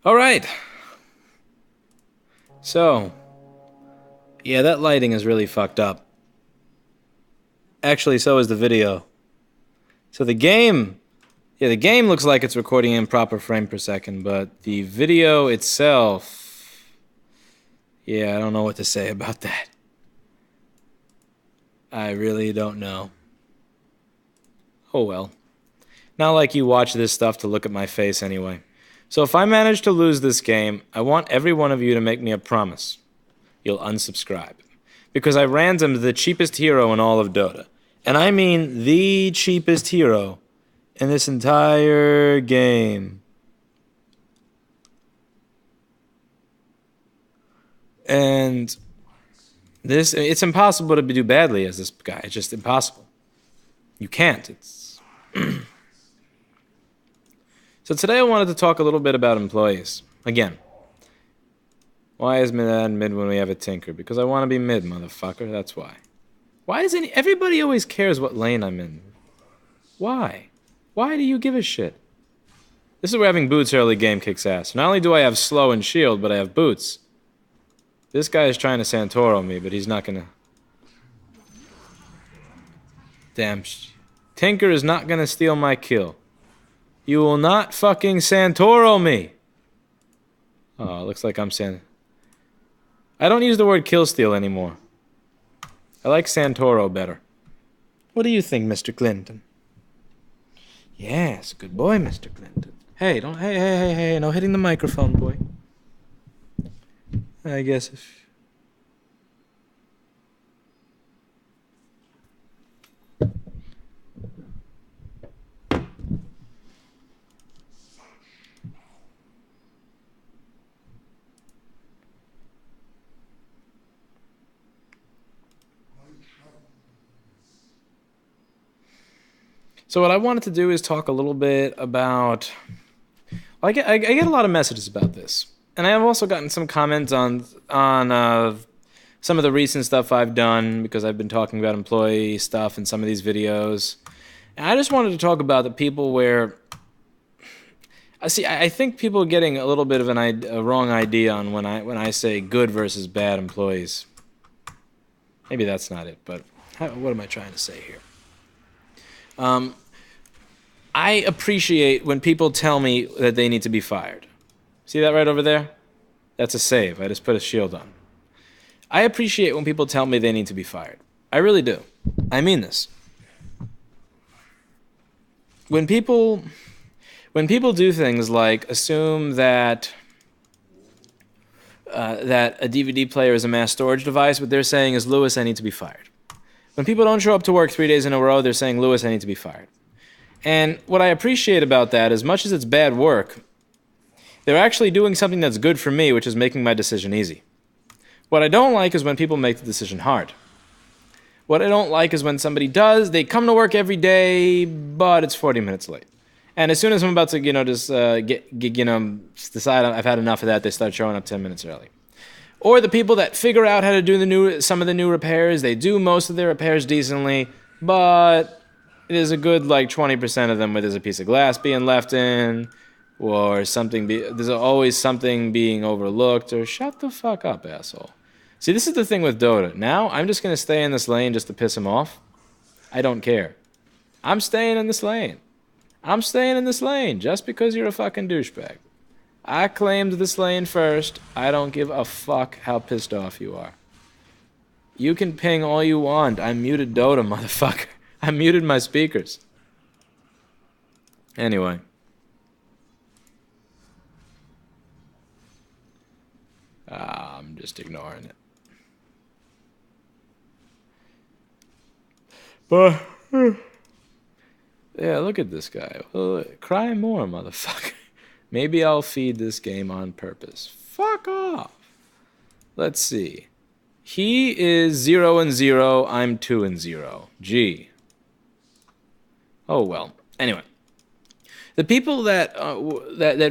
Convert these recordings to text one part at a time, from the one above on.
All right. So, yeah, that lighting is really fucked up. Actually, so is the video. So the game looks like it's recording in proper frame per second, but the video itself, yeah, I don't know what to say about that. I really don't know. Oh well. Not like you watch this stuff to look at my face anyway. So if I manage to lose this game, I want every one of you to make me a promise. You'll unsubscribe. Because I randomed the cheapest hero in all of Dota. And I mean the cheapest hero in this entire game. And it's impossible to do badly as this guy. It's just impossible. You can't. It's So today I wanted to talk a little bit about employees. Again, why is mid when we have a tinker? Because I want to be mid, motherfucker. That's why. Why does everybody always cares what lane I'm in? Why? Why do you give a shit? This is where having boots early game kicks ass. Not only do I have slow and shield, but I have boots. This guy is trying to Santoro me, but he's not gonna... Damn. Tinker is not gonna steal my kill. You will not fucking Santoro me! Oh, looks like I'm saying... I don't use the word kill steal anymore. I like Santoro better. What do you think, Mr. Clinton? Yes, good boy, Mr. Clinton. Hey, don't... Hey, no hitting the microphone, boy. I guess if... So what I wanted to do is talk a little bit about... I get a lot of messages about this. And I have also gotten some comments on some of the recent stuff I've done because I've been talking about employee stuff in some of these videos. And I just wanted to talk about the people where... I think people are getting a little bit of a wrong idea on when I say good versus bad employees. Maybe that's not it, but what am I trying to say here? I appreciate when people tell me that they need to be fired. See that right over there? That's a save. I just put a shield on. I appreciate when people tell me they need to be fired. I really do. I mean this. When people do things like assume that that a DVD player is a mass storage device, what they're saying is, Lewis, I need to be fired. When people don't show up to work 3 days in a row, they're saying, Lewis, I need to be fired. And what I appreciate about that, as much as it's bad work, they're actually doing something that's good for me, which is making my decision easy. What I don't like is when people make the decision hard. What I don't like is when somebody does, they come to work every day, but it's 40 minutes late. And as soon as I'm about to, decide I've had enough of that, they start showing up 10 minutes early. Or the people that figure out how to do some of the new repairs, they do most of their repairs decently, but there's a good 20% of them where there's a piece of glass being left in, or there's always something being overlooked, or shut the fuck up, asshole. See, this is the thing with Dota. Now, I'm just going to stay in this lane just to piss him off. I don't care. I'm staying in this lane. I'm staying in this lane just because you're a fucking douchebag. I claimed this lane first. I don't give a fuck how pissed off you are. You can ping all you want. I muted Dota, motherfucker. I muted my speakers. Anyway. I'm just ignoring it. But... yeah, look at this guy. Cry more, motherfucker. Maybe I'll feed this game on purpose. Fuck off. Let's see. He is 0 and 0. I'm 2 and 0. Gee. Oh well. Anyway, the people that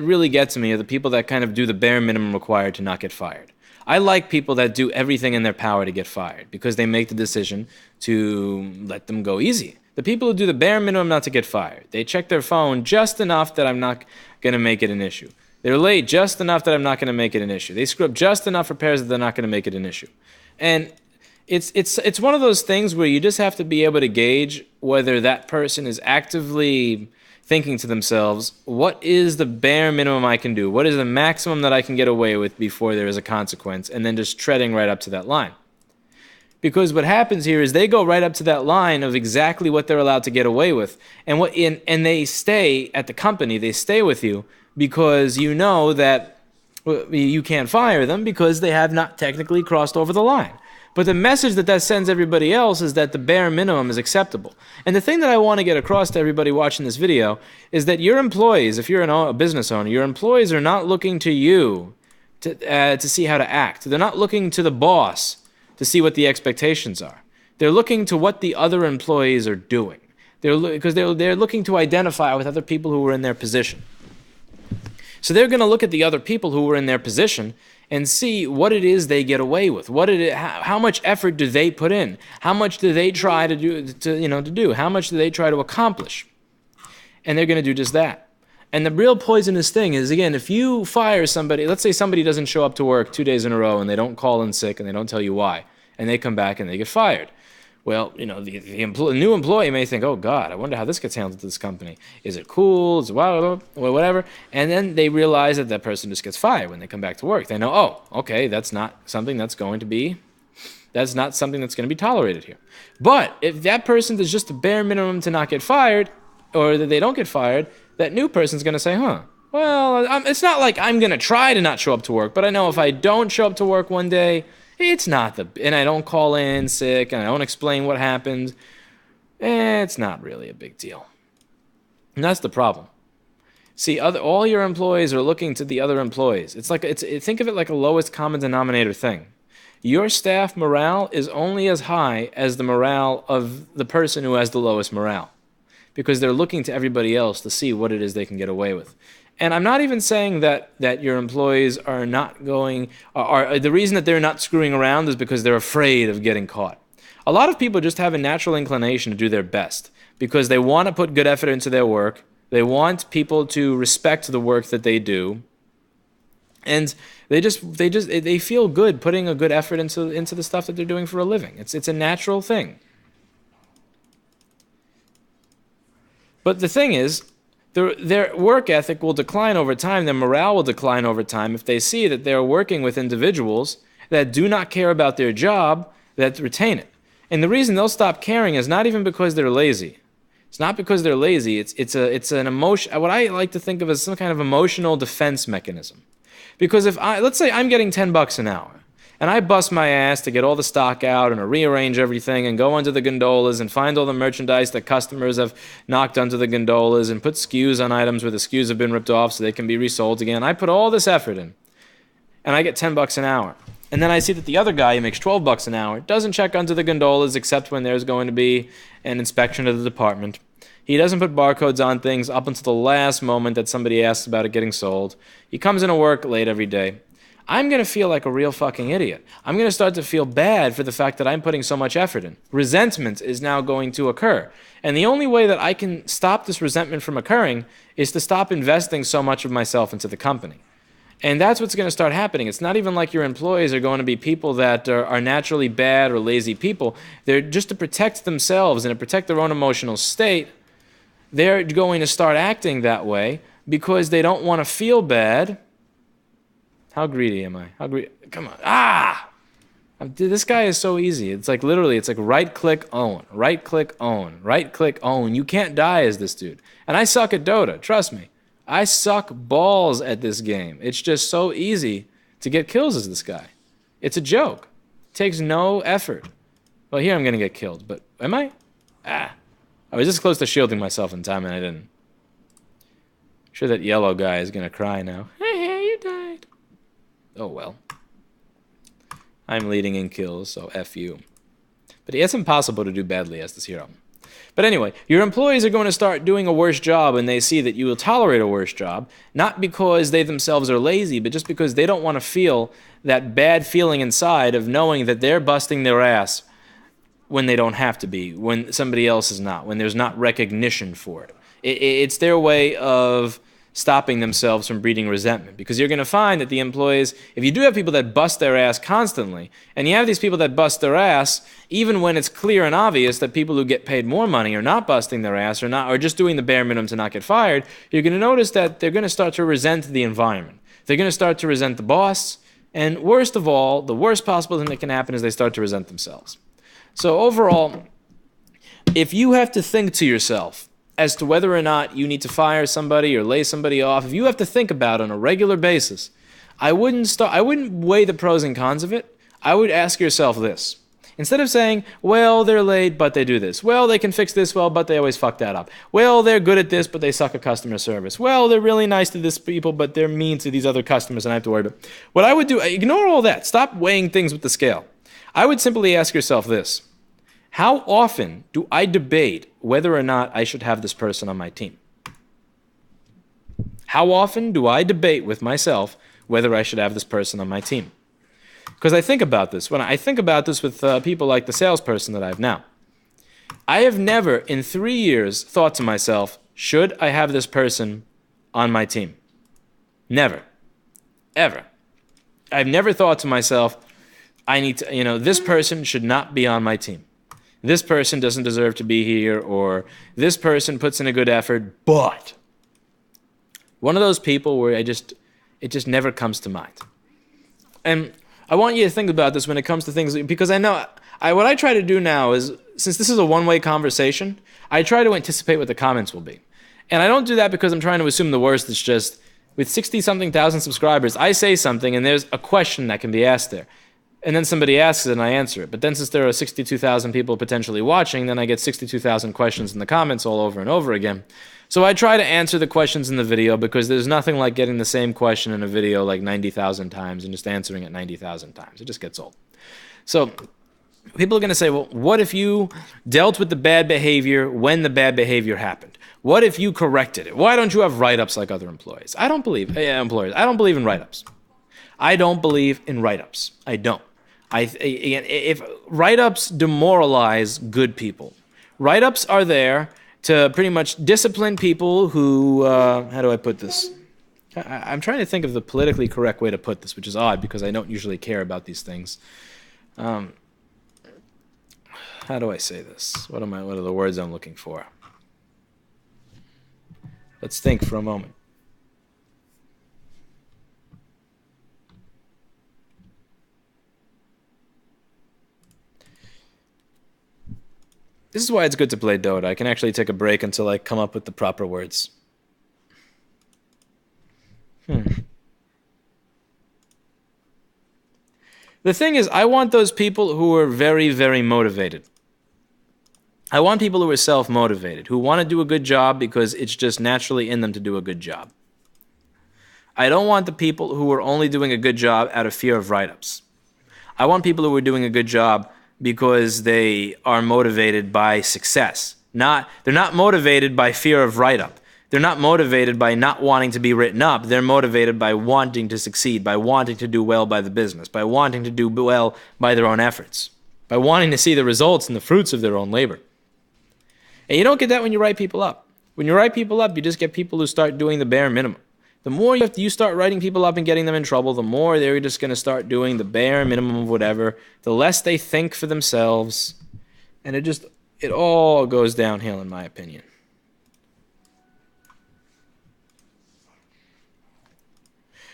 really get to me are the people that kind of do the bare minimum required to not get fired. I like people that do everything in their power to get fired because they make the decision to let them go easy. The people who do the bare minimum not to get fired, they check their phone just enough that I'm not going to make it an issue. They're late just enough that I'm not going to make it an issue. They screw up just enough repairs that they're not going to make it an issue. And it's one of those things where you just have to be able to gauge whether that person is actively thinking to themselves, what is the bare minimum I can do? What is the maximum that I can get away with before there is a consequence? And then just treading right up to that line. Because what happens here is they go right up to that line of exactly what they're allowed to get away with. And they stay at the company, they stay with you because you know that you can't fire them because they have not technically crossed over the line. But the message that sends everybody else is that the bare minimum is acceptable. And the thing that I want to get across to everybody watching this video is that your employees, if you're a business owner, your employees are not looking to you to see how to act. They're not looking to the boss to see what the expectations are. They're looking to what the other employees are doing. They're looking to identify with other people who were in their position. So they're going to look at the other people who were in their position and see what it is they get away with. How much effort do they put in? How much do they try to do? How much do they try to accomplish? And they're going to do just that. And the real poisonous thing is, again, if you fire somebody, let's say somebody doesn't show up to work 2 days in a row and they don't call in sick and they don't tell you why, and they come back and they get fired. Well, the new employee may think, oh, God, I wonder how this gets handled at this company. Is it cool? Is it whatever? And then they realize that person just gets fired when they come back to work. They know, oh, okay, that's not something that's going to be tolerated here. But if that person does just the bare minimum to not get fired, or that they don't get fired, that new person's going to say, well, it's not like I'm going to try to not show up to work, but I know if I don't show up to work one day, and I don't call in sick, and I don't explain what happened, it's not really a big deal. And that's the problem. See, all your employees are looking to the other employees. Think of it like a lowest common denominator thing. Your staff morale is only as high as the morale of the person who has the lowest morale, because they're looking to everybody else to see what it is they can get away with. And I'm not even saying that your employees are not the reason that they're not screwing around is because they're afraid of getting caught. A lot of people just have a natural inclination to do their best because they want to put good effort into their work. They want people to respect the work that they do. And they feel good putting a good effort into the stuff that they're doing for a living. It's a natural thing. But the thing is, their work ethic will decline over time, their morale will decline over time if they see that they're working with individuals that do not care about their job, that retain it. And the reason they'll stop caring is not even because they're lazy. It's not because they're lazy, it's an emotion, what I like to think of as some kind of emotional defense mechanism. Because let's say I'm getting $10 an hour, and I bust my ass to get all the stock out and to rearrange everything and go under the gondolas and find all the merchandise that customers have knocked under the gondolas and put SKUs on items where the SKUs have been ripped off so they can be resold again. I put all this effort in, and I get $10 an hour. And then I see that the other guy who makes $12 an hour doesn't check under the gondolas except when there's going to be an inspection of the department. He doesn't put barcodes on things up until the last moment that somebody asks about it getting sold. He comes into work late every day. I'm going to feel like a real fucking idiot. I'm going to start to feel bad for the fact that I'm putting so much effort in. Resentment is now going to occur. And the only way that I can stop this resentment from occurring is to stop investing so much of myself into the company. And that's what's going to start happening. It's not even like your employees are going to be people that are naturally bad or lazy people. They're just to protect themselves and to protect their own emotional state. They're going to start acting that way because they don't want to feel bad. How greedy am I? Come on. This guy is so easy. It's like right-click, own. Right-click, own. Right-click, own. You can't die as this dude. And I suck at Dota. Trust me. I suck balls at this game. It's just so easy to get kills as this guy. It's a joke. It takes no effort. Well, here I'm going to get killed, but am I? I was this close to shielding myself in time and I didn't. I'm sure that yellow guy is going to cry now. Hey, you died. Oh, well. I'm leading in kills, so F you. But it's impossible to do badly as this hero. But anyway, your employees are going to start doing a worse job when they see that you will tolerate a worse job, not because they themselves are lazy, but just because they don't want to feel that bad feeling inside of knowing that they're busting their ass when they don't have to be, when somebody else is not, when there's not recognition for it. It's their way of stopping themselves from breeding resentment. Because you're going to find that the employees, if you do have people that bust their ass constantly, and you have these people that bust their ass, even when it's clear and obvious that people who get paid more money are not busting their ass or just doing the bare minimum to not get fired, you're going to notice that they're going to start to resent the environment. They're going to start to resent the boss, and worst of all, the worst possible thing that can happen is they start to resent themselves. So overall, if you have to think to yourself as to whether or not you need to fire somebody or lay somebody off, if you have to think about it on a regular basis, I wouldn't weigh the pros and cons of it. I would ask yourself this. Instead of saying, well, they're late, but they do this. Well, they can fix this well, but they always fuck that up. Well, they're good at this, but they suck at customer service. Well, they're really nice to this people, but they're mean to these other customers, and I have to worry about it. What I would do, ignore all that. Stop weighing things with the scale. I would simply ask yourself this. How often do I debate whether or not I should have this person on my team? How often do I debate with myself whether I should have this person on my team? Because I think about this. When I think about this with people like the salesperson that I have now, I have never in 3 years thought to myself, should I have this person on my team? Never. Ever. I've never thought to myself, I need to, this person should not be on my team. This person doesn't deserve to be here, or this person puts in a good effort, but one of those people where it just never comes to mind. And I want you to think about this when it comes to things, because I know what I try to do now is, since this is a one-way conversation, I try to anticipate what the comments will be. And I don't do that because I'm trying to assume the worst. It's just, with 60-something thousand subscribers, I say something and there's a question that can be asked there. And then somebody asks it and I answer it. But then since there are 62,000 people potentially watching, then I get 62,000 questions in the comments all over and over again. So I try to answer the questions in the video, because there's nothing like getting the same question in a video like 90,000 times and just answering it 90,000 times. It just gets old. So people are going to say, well, what if you dealt with the bad behavior when the bad behavior happened? What if you corrected it? Why don't you have write-ups like other employees? I don't believe in write-ups. I don't believe in write-ups. I don't. If write-ups demoralize good people. Write-ups are there to pretty much discipline people who, how do I put this? I'm trying to think of the politically correct way to put this, which is odd because I don't usually care about these things. How do I say this? What are the words I'm looking for? Let's think for a moment. This is why it's good to play Dota. I can actually take a break until I come up with the proper words. The thing is, I want those people who are very, very motivated. I want people who are self-motivated, who want to do a good job because it's just naturally in them to do a good job. I don't want the people who are only doing a good job out of fear of write-ups. I want people who are doing a good job because they are motivated by success. They're not motivated by fear of write-up. They're not motivated by not wanting to be written up. They're motivated by wanting to succeed, by wanting to do well by the business, by wanting to do well by their own efforts, by wanting to see the results and the fruits of their own labor. And you don't get that when you write people up. When you write people up, you just get people who start doing the bare minimum. The more you start writing people up and getting them in trouble, the more they're just going to start doing the bare minimum of whatever, the less they think for themselves, and it all goes downhill, in my opinion.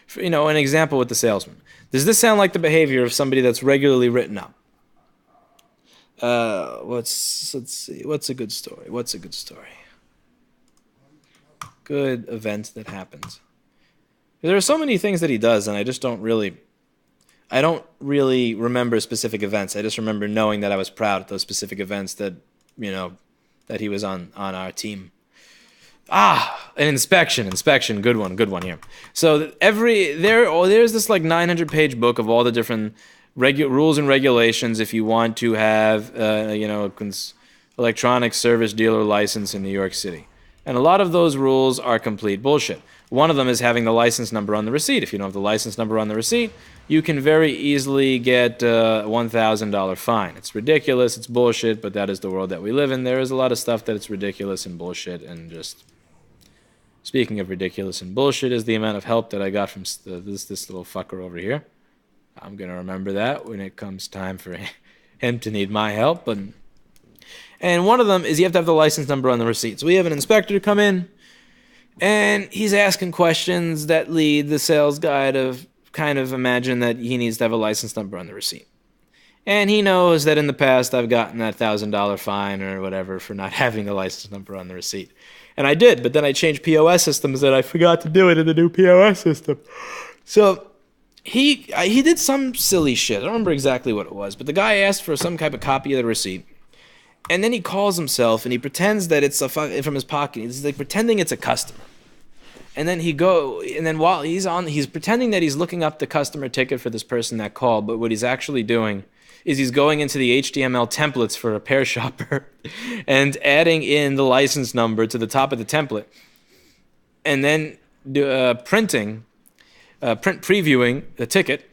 For, an example with the salesman. Does this sound like the behavior of somebody that's regularly written up? Let's see. What's a good story? Good event that happens. There are so many things that he does, and I don't really remember specific events. I just remember knowing that I was proud of those specific events that he was on our team. An inspection, good one here. So there's this like 900-page book of all the different rules and regulations if you want to have electronic service dealer license in New York City. And a lot of those rules are complete bullshit. One of them is having the license number on the receipt. If you don't have the license number on the receipt, you can very easily get a $1,000 fine. It's ridiculous, it's bullshit, but that is the world that we live in. There is a lot of stuff that it's ridiculous and bullshit and just Speaking of ridiculous and bullshit, is the amount of help that I got from this little fucker over here. I'm going to remember that when it comes time for him to need my help. And one of them is you have to have the license number on the receipt. So we have an inspector come in, and he's asking questions that lead the sales guy to kind of imagine that he needs to have a license number on the receipt. And he knows that in the past I've gotten that $1,000 fine or whatever for not having the license number on the receipt. And I did, but then I changed POS systems and I forgot to do it in the new POS system. So he did some silly shit. I don't remember exactly what it was, but the guy asked for some type of copy of the receipt. And then he calls himself and he pretends that it's from his pocket. He's like pretending it's a customer. And then while he's pretending that he's looking up the customer ticket for this person that called, but what he's actually doing is he's going into the HTML templates for Repair Shopper and adding in the license number to the top of the template, and then print previewing the ticket,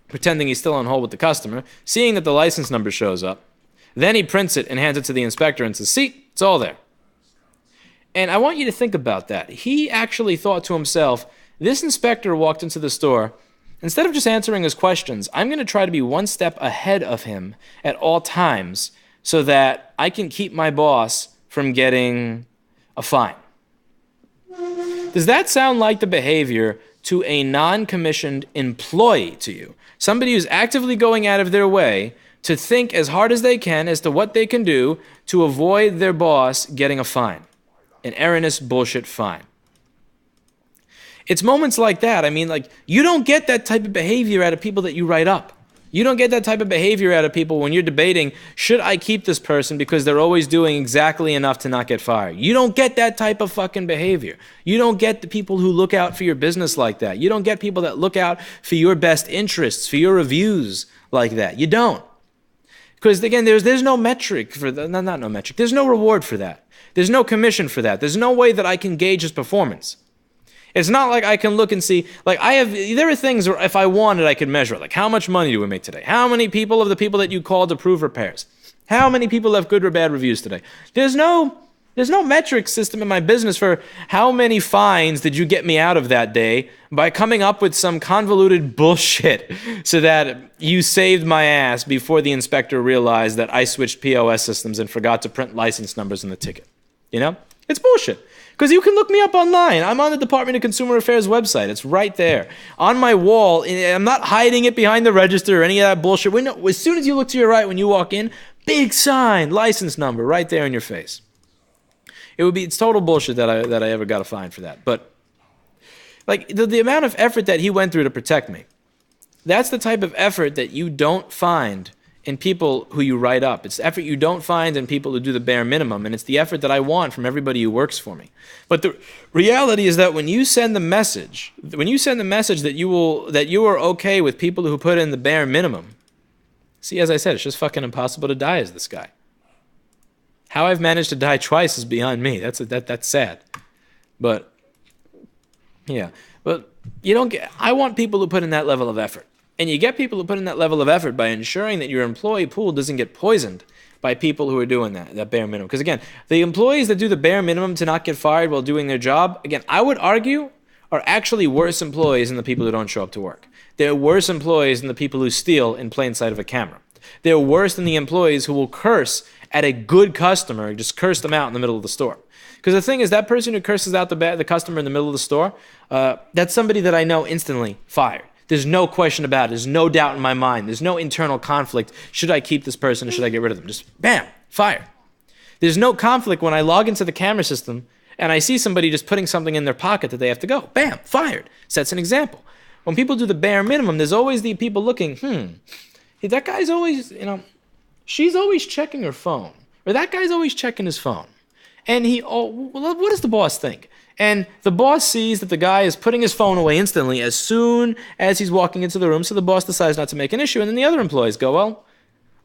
pretending he's still on hold with the customer, seeing that the license number shows up. Then he prints it and hands it to the inspector and says, see, it's all there. And I want you to think about that. He actually thought to himself, this inspector walked into the store. Instead of just answering his questions, I'm going to try to be one step ahead of him at all times so that I can keep my boss from getting a fine. Does that sound like the behavior to a non-commissioned employee to you? Somebody who's actively going out of their way to think as hard as they can as to what they can do to avoid their boss getting a fine. An erroneous bullshit fine. It's moments like that. I mean, like, you don't get that type of behavior out of people that you write up. You don't get that type of behavior out of people when you're debating, should I keep this person because they're always doing exactly enough to not get fired. You don't get that type of fucking behavior. You don't get the people who look out for your business like that. You don't get people that look out for your best interests, for your reviews like that. You don't. Because, again, there's no metric for that. Not no metric. There's no reward for that. There's no commission for that. There's no way that I can gauge his performance. It's not like I can look and see, like there are things where if I wanted, I could measure it. Like, how much money do we make today? How many people of the people that you called approve repairs? How many people left good or bad reviews today? There's no metric system in my business for how many fines did you get me out of that day by coming up with some convoluted bullshit so that you saved my ass before the inspector realized that I switched POS systems and forgot to print license numbers in the ticket. You know? It's bullshit. Because you can look me up online. I'm on the Department of Consumer Affairs website. It's right there. On my wall, I'm not hiding it behind the register or any of that bullshit. As soon as you look to your right when you walk in, big sign, license number, right there in your face. It's total bullshit that I ever got a fine for that. But like the amount of effort that he went through to protect me, that's the type of effort that you don't find in people who you write up. It's the effort you don't find in people who do the bare minimum, and it's the effort that I want from everybody who works for me. But the reality is that when you send the message that you are okay with people who put in the bare minimum, see, as I said, it's just fucking impossible to die as this guy. How I've managed to die twice is beyond me. That's sad. But yeah, but you don't get. I want people who put in that level of effort. And you get people who put in that level of effort by ensuring that your employee pool doesn't get poisoned by people who are doing that bare minimum. Because again, the employees that do the bare minimum to not get fired while doing their job, again, I would argue, are actually worse employees than the people who don't show up to work. They're worse employees than the people who steal in plain sight of a camera. They're worse than the employees who will curse at a good customer, just curse them out in the middle of the store. Because the thing is, that person who curses out the customer in the middle of the store, that's somebody that I know instantly fired. There's no question about it. There's no doubt in my mind. There's no internal conflict. Should I keep this person or should I get rid of them? Just bam, fire. There's no conflict when I log into the camera system and I see somebody just putting something in their pocket that they have to go. Bam, fired. Sets an example. When people do the bare minimum, there's always the people looking, that guy's always, she's always checking her phone. Or that guy's always checking his phone. And what does the boss think? And the boss sees that the guy is putting his phone away instantly as soon as he's walking into the room, so the boss decides not to make an issue, and then the other employees go, well,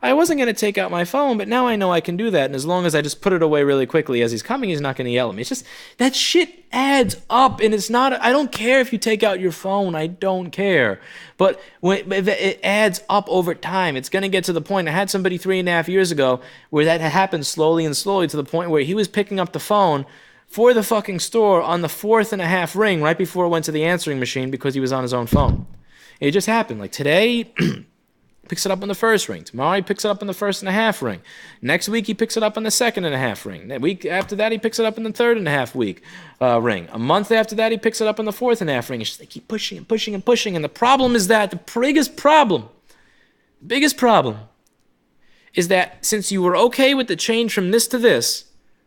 I wasn't going to take out my phone, but now I know I can do that, and as long as I just put it away really quickly as he's coming, he's not going to yell at me. It's just, that shit adds up, and it's not, I don't care if you take out your phone, I don't care. But it adds up over time. It's going to get to the point, I had somebody 3.5 years ago where that happened slowly and slowly to the point where he was picking up the phone for the fucking store on the 4th and a half ring right before it went to the answering machine because he was on his own phone. It just happened. Like today, picks it up on the first ring. Tomorrow he picks it up on the 1.5 ring. Next week he picks it up on the 2.5 ring. The week after that he picks it up in the 3.5 week ring. A month after that he picks it up on the 4.5 ring. It's just they keep pushing and pushing and pushing. And the problem is that the biggest problem is that since you were okay with the change from this to this,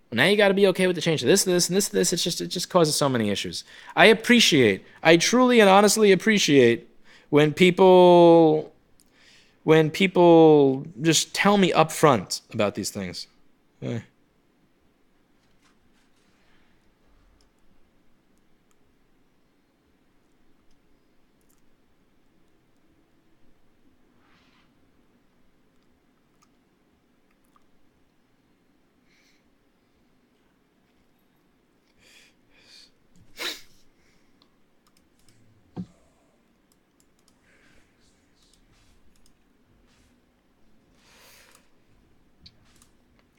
well, now you got to be okay with the change to this, this, and this, this. It just causes so many issues. I truly and honestly appreciate when people just tell me up front about these things.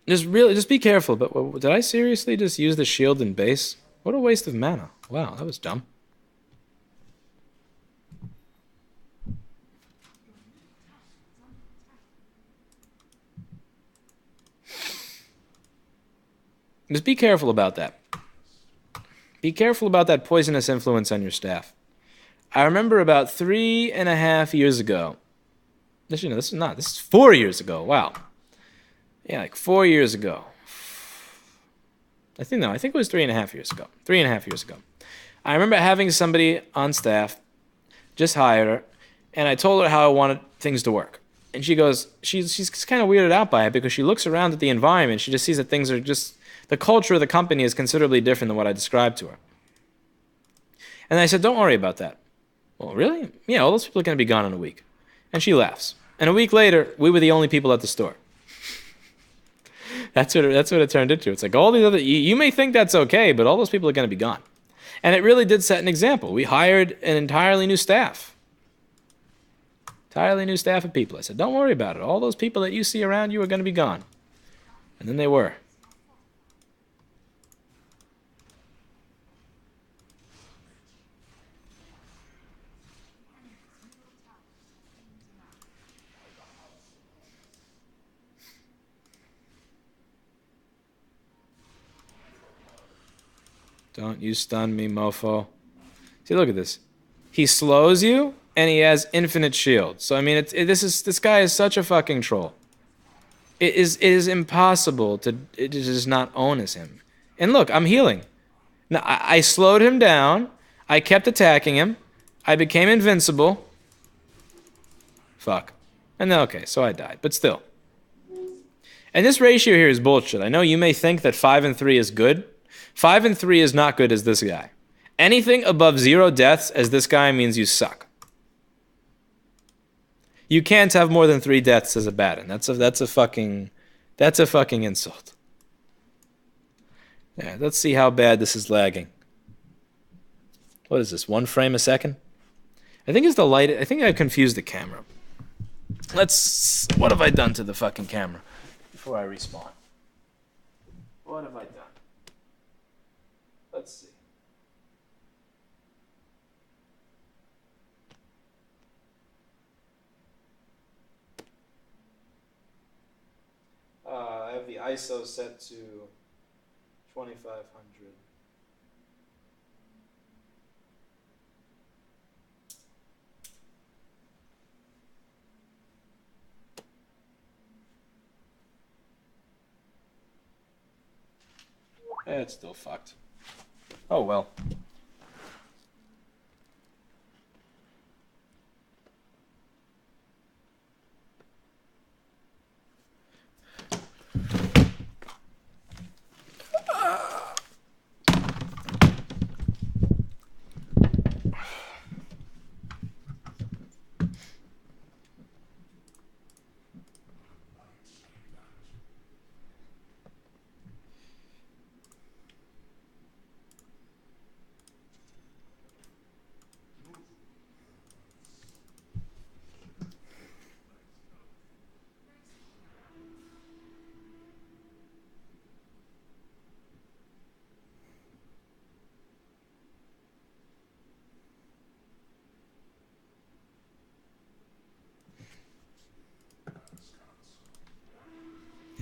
Just be careful. But did I seriously just use the shield in base? What a waste of mana. Wow, that was dumb. Just be careful about that. Be careful about that poisonous influence on your staff. I remember about 3.5 years ago. This is 4 years ago. Wow. Yeah, like 4 years ago. I think it was 3.5 years ago. 3.5 years ago. I remember having somebody on staff, just hired her, and I told her how I wanted things to work. And she goes, she's kind of weirded out by it because she looks around at the environment. She just sees that things are just, the culture of the company is considerably different than what I described to her. And I said, don't worry about that. Well, really? Yeah, all those people are going to be gone in a week. And she laughs. And a week later, we were the only people at the store. That's what it turned into. It's like all these other, you may think that's okay, but all those people are going to be gone. And it really did set an example. We hired an entirely new staff. Entirely new staff of people. I said, don't worry about it. All those people that you see around you are going to be gone. And then they were. Don't you stun me, mofo. See, look at this. He slows you, and he has infinite shield. So, I mean, this guy is such a fucking troll. It is impossible to just not own as him. And look, I'm healing. Now, I slowed him down. I kept attacking him. I became invincible. Fuck. And then, okay, so I died. But still. And this ratio here is bullshit. I know you may think that 5 and 3 is good. 5 and 3 is not good as this guy. Anything above 0 deaths as this guy means you suck. You can't have more than 3 deaths as a Batten. That's a fucking insult. Yeah, let's see how bad this is lagging. What is this? 1 frame a second? I think it's the light. I think I confused the camera. What have I done to the fucking camera before I respawn? What have I done? Let's see. I have the ISO set to 2500. It's still fucked. Oh well.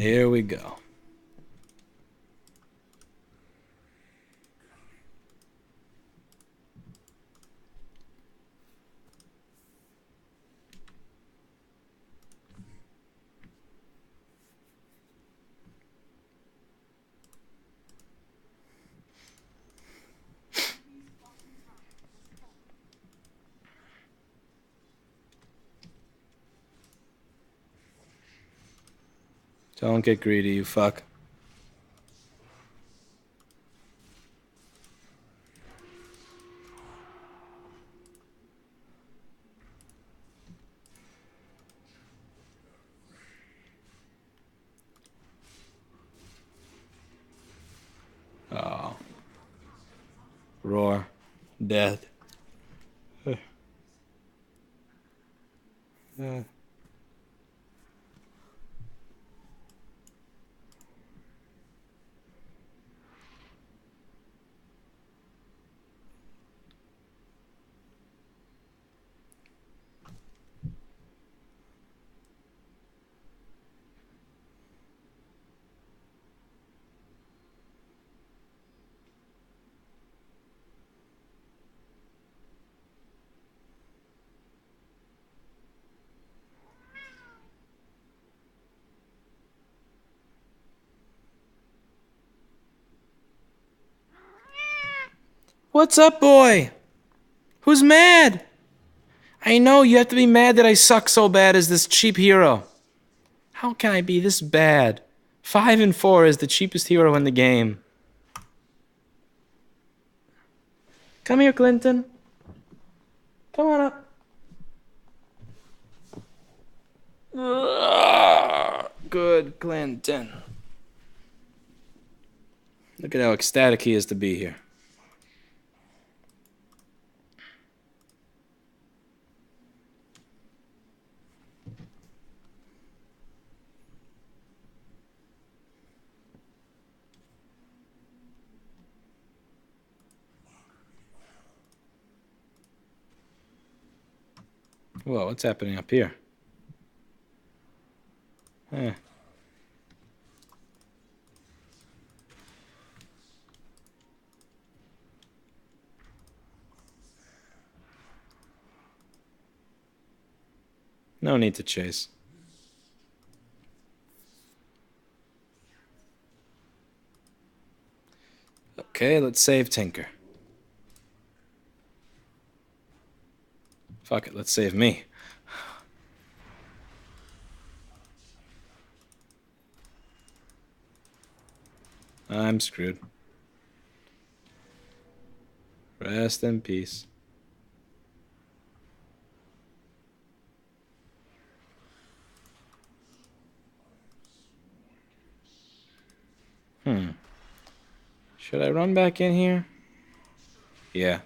Here we go. Don't get greedy, you fuck. Oh. Roar. Death. What's up, boy? Who's mad? I know you have to be mad that I suck so bad as this cheap hero. How can I be this bad? 5 and 4 is the cheapest hero in the game. Come here, Clinton. Come on up. Good, Clinton. Look at how ecstatic he is to be here. Whoa, what's happening up here? Eh. No need to chase. Okay, let's save Tinker. Fuck it, let's save me. I'm screwed. Rest in peace. Should I run back in here? Yeah.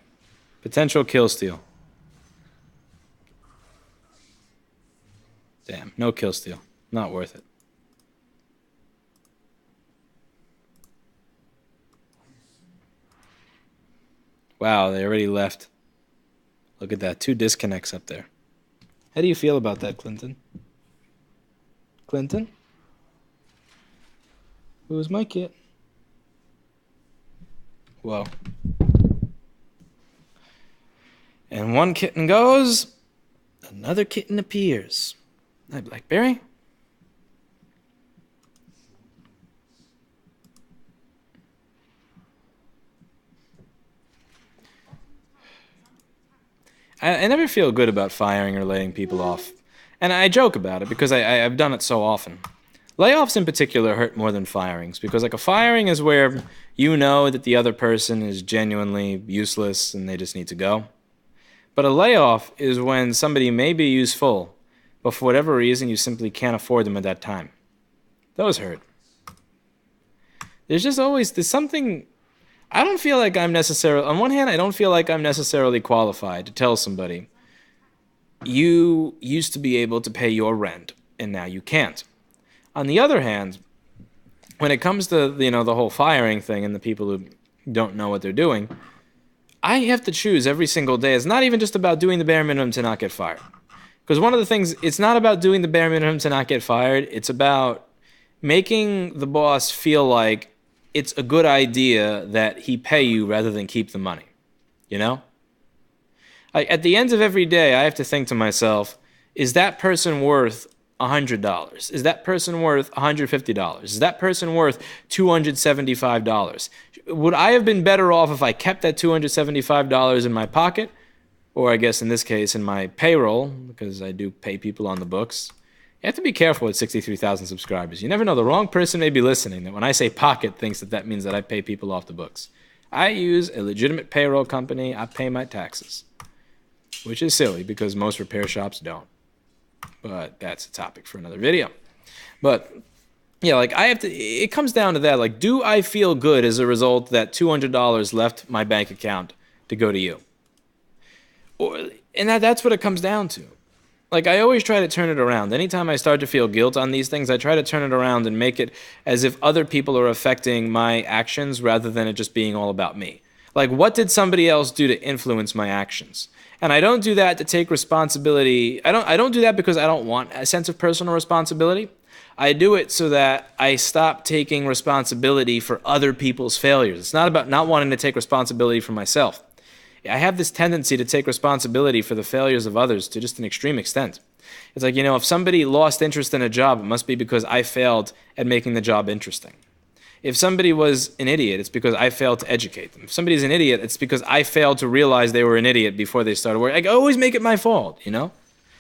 Potential kill steal. Damn, no kill steal. Not worth it. Wow, they already left. Look at that, 2 disconnects up there. How do you feel about that, Clinton? Clinton? Who's my kit? Whoa. And one kitten goes, another kitten appears. Hi, Blackberry. I never feel good about firing or laying people off. And I joke about it because I've done it so often. Layoffs in particular hurt more than firings because like a firing is where you know that the other person is genuinely useless and they just need to go. But a layoff is when somebody may be useful, but for whatever reason you simply can't afford them at that time. Those hurt. There's something, I don't feel like I'm necessarily, on one hand, I don't feel like I'm necessarily qualified to tell somebody, you used to be able to pay your rent and now you can't. On the other hand, when it comes to, the whole firing thing and the people who don't know what they're doing, I have to choose every single day. It's not even just about doing the bare minimum to not get fired. Because one of the things, it's not about doing the bare minimum to not get fired. It's about making the boss feel like it's a good idea that he pay you rather than keep the money. You know? Like at the end of every day, I have to think to myself, is that person worth $100? Is that person worth $150? Is that person worth $275? Would I have been better off if I kept that $275 in my pocket? Or I guess in this case, in my payroll, because I do pay people on the books. You have to be careful with 63,000 subscribers. You never know. The wrong person may be listening that when I say pocket thinks that that means that I pay people off the books. I use a legitimate payroll company. I pay my taxes, which is silly because most repair shops don't. But that's a topic for another video. But yeah, like I have to, it comes down to that. Like, do I feel good as a result that $200 left my bank account to go to you? And that's what it comes down to. Like, I always try to turn it around. Anytime I start to feel guilt on these things, I try to turn it around and make it as if other people are affecting my actions rather than it just being all about me. Like, what did somebody else do to influence my actions? And I don't do that to take responsibility. I don't do that because I don't want a sense of personal responsibility. I do it so that I stop taking responsibility for other people's failures. It's not about not wanting to take responsibility for myself. I have this tendency to take responsibility for the failures of others to just an extreme extent. It's like, if somebody lost interest in a job, it must be because I failed at making the job interesting. If somebody was an idiot, it's because I failed to educate them. If somebody's an idiot, it's because I failed to realize they were an idiot before they started working. I always make it my fault,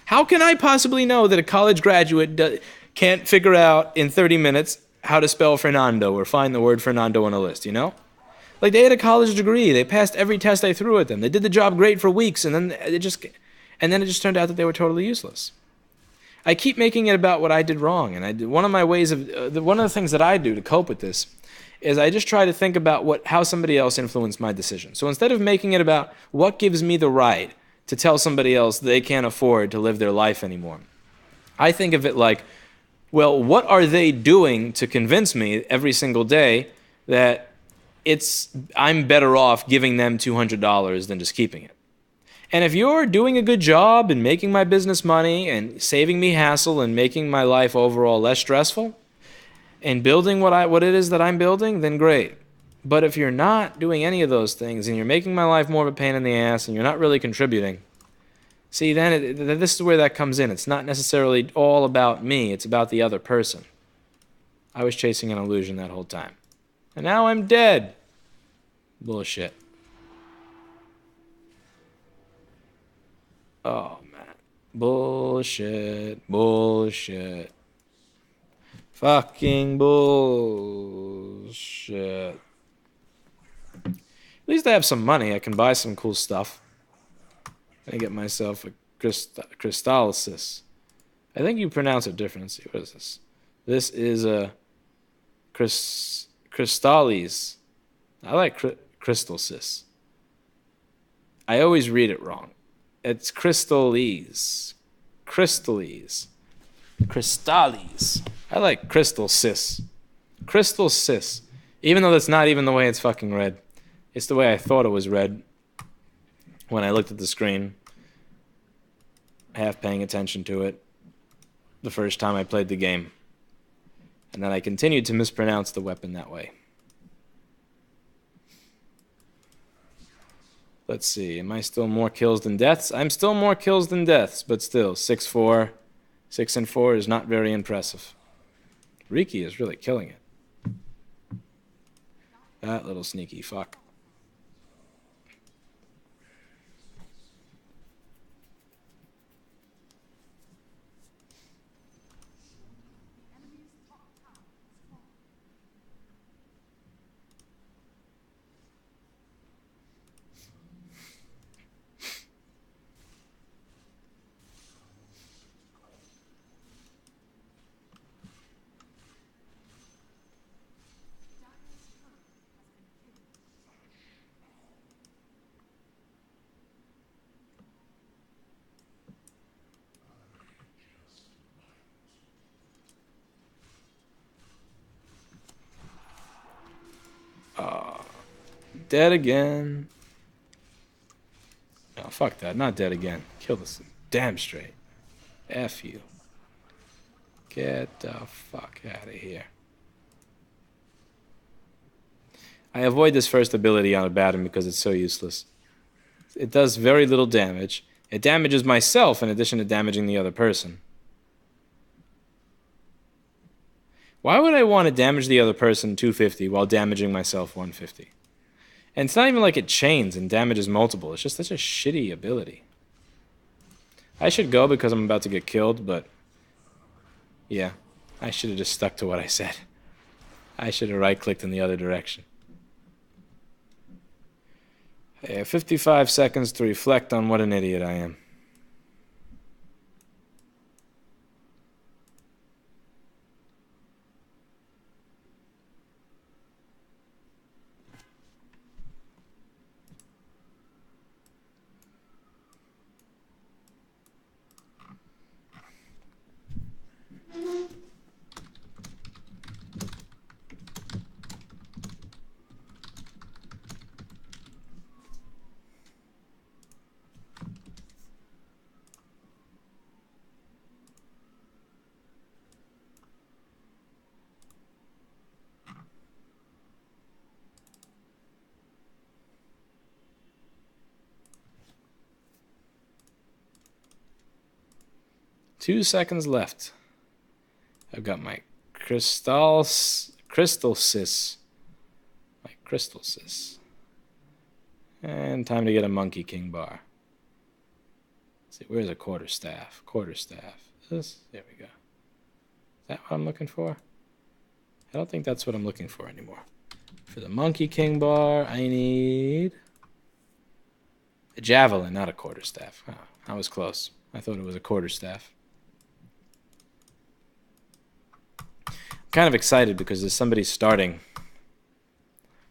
How can I possibly know that a college graduate can't figure out in 30 minutes how to spell Fernando or find the word Fernando on a list, Like, they had a college degree. They passed every test I threw at them. They did the job great for weeks, and then it just turned out that they were totally useless. I keep making it about what I did wrong, and one of the things that I do to cope with this is I just try to think about how somebody else influenced my decision. So instead of making it about what gives me the right to tell somebody else they can't afford to live their life anymore, I think of it like, well, what are they doing to convince me every single day that I'm better off giving them $200 than just keeping it? And if you're doing a good job and making my business money and saving me hassle and making my life overall less stressful and building what it is that I'm building, then great. But if you're not doing any of those things and you're making my life more of a pain in the ass and you're not really contributing, see, then this is where that comes in. It's not necessarily all about me. It's about the other person. I was chasing an illusion that whole time. And now I'm dead. Bullshit. Oh, man. Bullshit. Bullshit. Fucking bullshit. At least I have some money. I can buy some cool stuff. I get myself a crystallysis. I think you pronounce it different. Let's see. What is this? This is a crystallis. I like crystalsis. I always read it wrong. It's crystallis. Crystallis. Crystallis. I like crystal cis. Crystal cis. Even though that's not even the way it's fucking read. It's the way I thought it was read when I looked at the screen, half paying attention to it the first time I played the game. And then I continued to mispronounce the weapon that way. Let's see, am I still more kills than deaths? I'm still more kills than deaths, but still, 6-4. 6-4 is not very impressive. Riki is really killing it. That little sneaky fuck. Dead again. Oh, fuck that. Not dead again. Kill this damn straight. F you. Get the fuck out of here. I avoid this first ability on Abaddon because it's so useless. It does very little damage. It damages myself in addition to damaging the other person. Why would I want to damage the other person 250 while damaging myself 150? And it's not even like it chains and damages multiple. It's just such a shitty ability. I should go because I'm about to get killed, but yeah, I should have just stuck to what I said. I should have right-clicked in the other direction. I have 55 seconds to reflect on what an idiot I am. Two seconds left. I've got my crystal sis. My crystal sis. And time to get a Monkey King bar. Let's see, where's a quarterstaff? Quarterstaff. This? There we go. Is that what I'm looking for? I don't think that's what I'm looking for anymore. For the Monkey King bar, I need a javelin, not a quarterstaff. Oh, I was close. I thought it was a quarterstaff. Kind of excited because there's somebody starting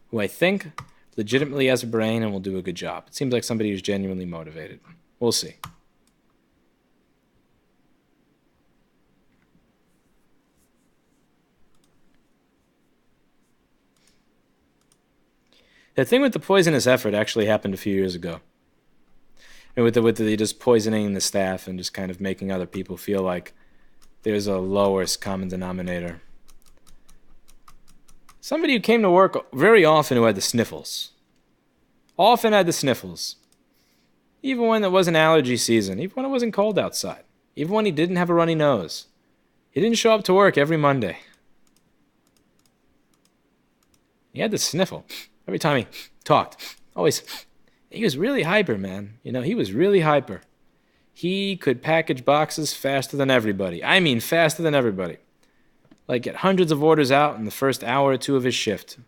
who I think legitimately has a brain and will do a good job. It seems like somebody who's genuinely motivated. We'll see. The thing with the poisonous effort actually happened a few years ago. And with the just poisoning the staff and just kind of making other people feel like there's a lowest common denominator. Somebody who came to work very often who had the sniffles. Often had the sniffles. Even when it wasn't allergy season. Even when it wasn't cold outside. Even when he didn't have a runny nose. He didn't show up to work every Monday. He had the sniffle. Every time he talked. Always. He was really hyper, man. You know, he was really hyper. He could package boxes faster than everybody. I mean, faster than everybody. Like get hundreds of orders out in the first hour or two of his shift.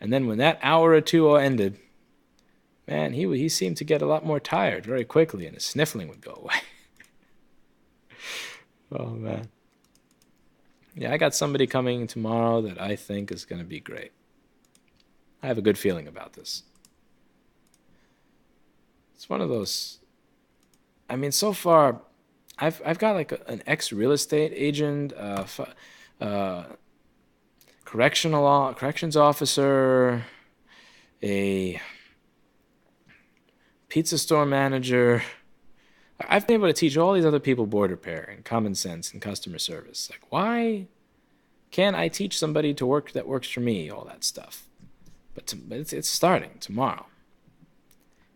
And then when that hour or two ended, man, he seemed to get a lot more tired very quickly and his sniffling would go away. Oh, man. Yeah, I got somebody coming tomorrow that I think is going to be great. I have a good feeling about this. It's one of those... I mean, so far... I've got like an ex-real estate agent, corrections officer, a pizza store manager. I've been able to teach all these other people board repair and common sense and customer service. Like, why can't I teach somebody to work that works for me, all that stuff? But it's starting tomorrow,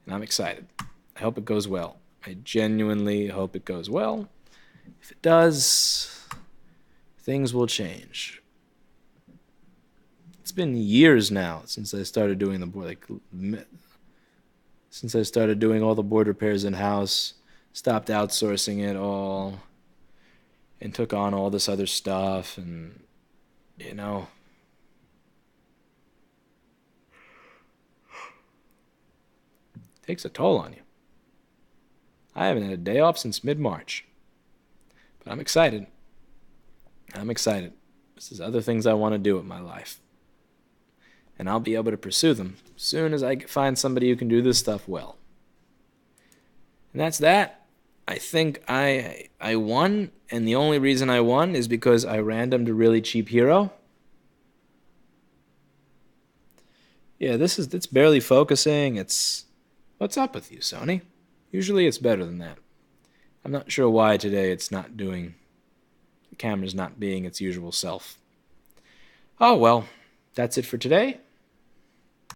and I'm excited. I hope it goes well. I genuinely hope it goes well. If it does, things will change. It's been years now since I started doing since I started doing all the board repairs in-house, stopped outsourcing it all, and took on all this other stuff, and, you know... It takes a toll on you. I haven't had a day off since mid-March. But I'm excited. I'm excited. There's other things I want to do with my life. And I'll be able to pursue them as soon as I find somebody who can do this stuff well. And that's that. I think I won, and the only reason I won is because I randomed a really cheap hero. Yeah, it's barely focusing. What's up with you, Sony? Usually it's better than that. I'm not sure why today the camera's not being its usual self. Oh well, that's it for today.